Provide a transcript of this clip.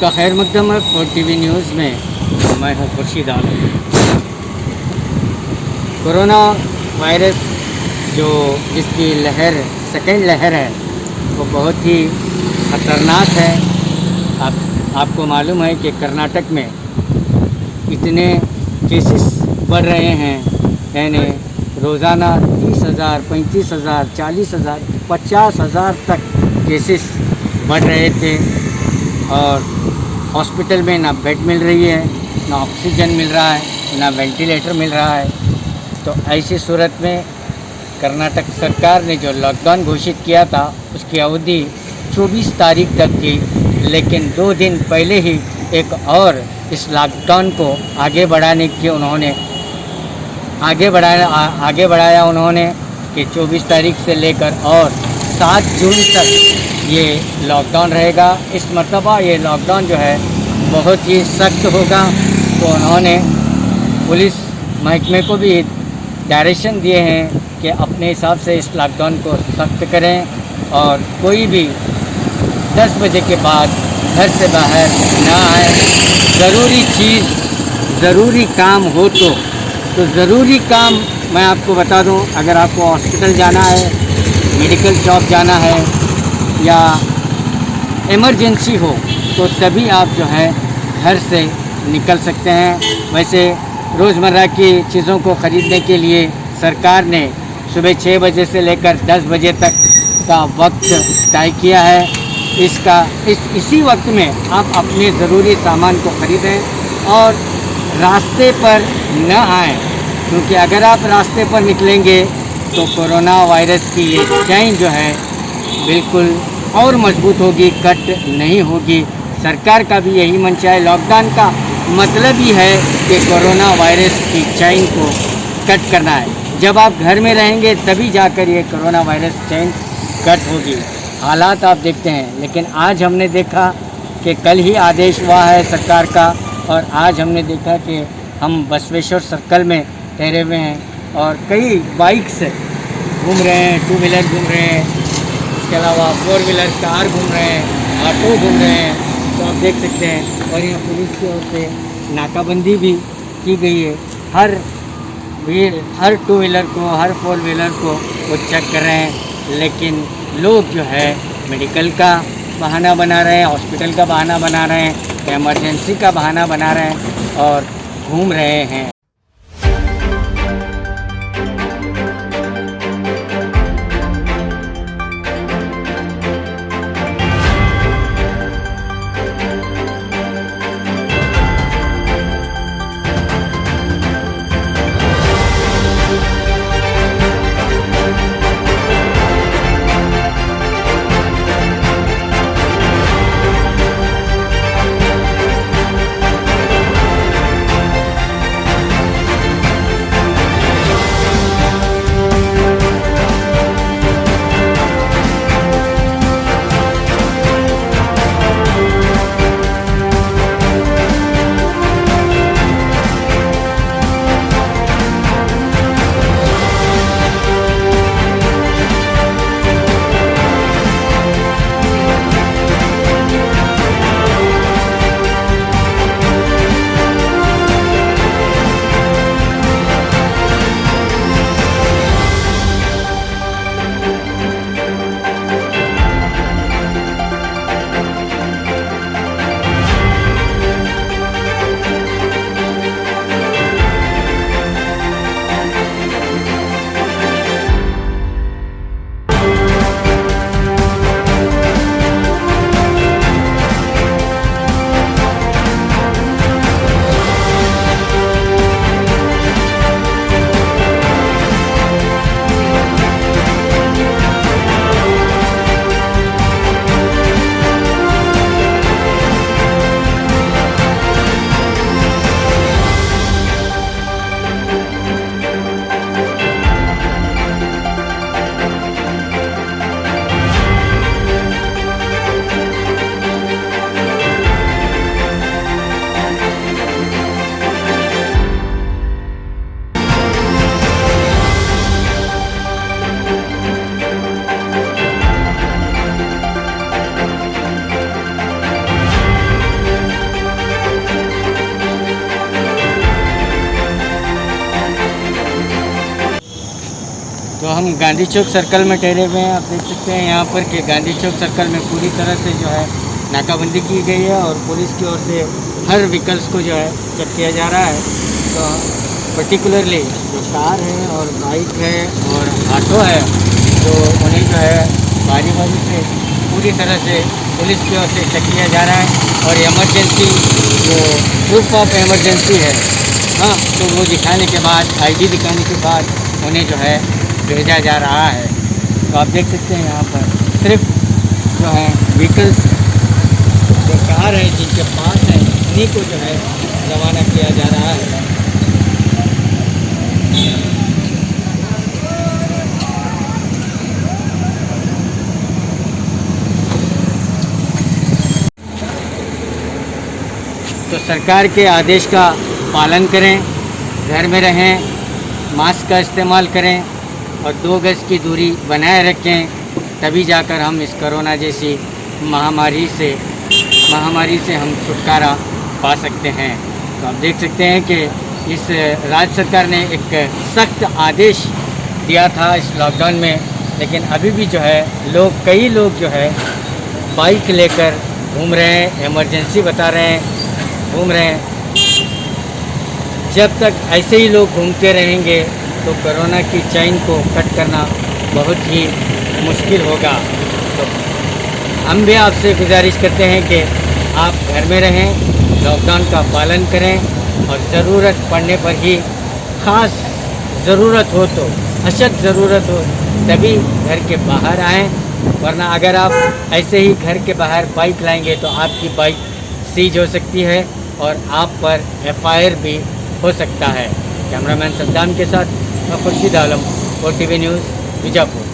आपका खैर मकदम है और टीवी न्यूज़ में मैं हूँ खुर्शीद आलम। कोरोना वायरस जो इसकी लहर सेकेंड लहर है वो बहुत ही ख़तरनाक है। आपको मालूम है कि कर्नाटक में इतने केसेस बढ़ रहे हैं, यानी रोज़ाना 30,000, 35,000, 40,000, 50,000 तक केसेस बढ़ रहे थे और हॉस्पिटल में ना बेड मिल रही है, ना ऑक्सीजन मिल रहा है, ना वेंटिलेटर मिल रहा है। तो ऐसी सूरत में कर्नाटक सरकार ने जो लॉकडाउन घोषित किया था उसकी अवधि 24 तारीख तक थी, लेकिन 2 दिन पहले ही एक और इस लॉकडाउन को आगे बढ़ाने की उन्होंने आगे बढ़ाया उन्होंने कि 24 तारीख से लेकर और 7 जून तक ये लॉकडाउन रहेगा। इस मरतबा ये लॉकडाउन जो है बहुत ही सख्त होगा। तो उन्होंने पुलिस महकमे को भी डायरेक्शन दिए हैं कि अपने हिसाब से इस लॉकडाउन को सख्त करें और कोई भी 10 बजे के बाद घर से बाहर ना आए। ज़रूरी चीज़, ज़रूरी काम हो तो ज़रूरी काम मैं आपको बता दूं, अगर आपको हॉस्पिटल जाना है, मेडिकल शॉप जाना है या इमरजेंसी हो तो तभी आप जो है घर से निकल सकते हैं। वैसे रोज़मर्रा की चीज़ों को ख़रीदने के लिए सरकार ने सुबह 6 बजे से लेकर 10 बजे तक का वक्त तय किया है। इसी वक्त में आप अपने ज़रूरी सामान को ख़रीदें और रास्ते पर न आएं, क्योंकि अगर आप रास्ते पर निकलेंगे तो कोरोना वायरस की ये चेन जो है बिल्कुल और मजबूत होगी, कट नहीं होगी। सरकार का भी यही मंशा है। लॉकडाउन का मतलब ही है कि कोरोना वायरस की चेन को कट करना है। जब आप घर में रहेंगे तभी जाकर ये कोरोना वायरस चेन कट होगी। हालात आप देखते हैं, लेकिन आज हमने देखा कि कल ही आदेश हुआ है सरकार का और आज हमने देखा कि हम बसवेश्वर सर्कल में ठहरे हुए हैं और कई बाइक्स घूम रहे हैं, 2 व्हीलर घूम रहे हैं, इसके अलावा 4 व्हीलर कार घूम रहे हैं, ऑटो घूम रहे हैं। तो आप देख सकते हैं और यहाँ पुलिस की ओर से नाकाबंदी भी की गई है। हर 2 व्हीलर को, हर 4 व्हीलर को वो चेक कर रहे हैं, लेकिन लोग जो है मेडिकल का बहाना बना रहे हैं, हॉस्पिटल का बहाना बना रहे हैं, इमरजेंसी का बहाना बना रहे हैं और घूम रहे हैं। हम गांधी चौक सर्कल में ठहरे हुए हैं। आप देख सकते हैं यहाँ पर कि गांधी चौक सर्कल में पूरी तरह से जो है नाकाबंदी की गई है और पुलिस की ओर से हर व्हीकल्स को जो है चेक किया जा रहा है। तो पर्टिकुलरली जो कार है और बाइक है और ऑटो है तो उन्हें जो है बारी बारी से पूरी तरह से पुलिस की ओर से चेक किया जा रहा है। और इमरजेंसी जो प्रूफ ऑफ इमरजेंसी है, हाँ, तो वो दिखाने के बाद, आईडी दिखाने के बाद उन्हें जो है भेजा जा रहा है। तो आप देख सकते हैं यहाँ पर सिर्फ जो है व्हीकल्स जो कार है जिनके पास है उन्हीं को जो है रवाना किया जा रहा है। तो सरकार के आदेश का पालन करें, घर में रहें, मास्क का इस्तेमाल करें और 2 गज की दूरी बनाए रखें, तभी जाकर हम इस कोरोना जैसी महामारी से हम छुटकारा पा सकते हैं। तो आप देख सकते हैं कि इस राज्य सरकार ने एक सख्त आदेश दिया था इस लॉकडाउन में, लेकिन अभी भी जो है कई लोग जो है बाइक लेकर घूम रहे हैं, इमरजेंसी बता रहे हैं, घूम रहे हैं। जब तक ऐसे ही लोग घूमते रहेंगे तो कोरोना की चेन को कट करना बहुत ही मुश्किल होगा। तो हम भी आपसे गुजारिश करते हैं कि आप घर में रहें, लॉकडाउन का पालन करें और ज़रूरत पड़ने पर ही, ख़ास ज़रूरत हो तो, अशद ज़रूरत हो तभी घर के बाहर आएँ, वरना अगर आप ऐसे ही घर के बाहर बाइक लाएंगे तो आपकी बाइक सीज हो सकती है और आप पर FIR भी हो सकता है। कैमरामैन सद्दाम के साथ मैं खुर्शीद आलम, OTV न्यूज़, बीजापुर।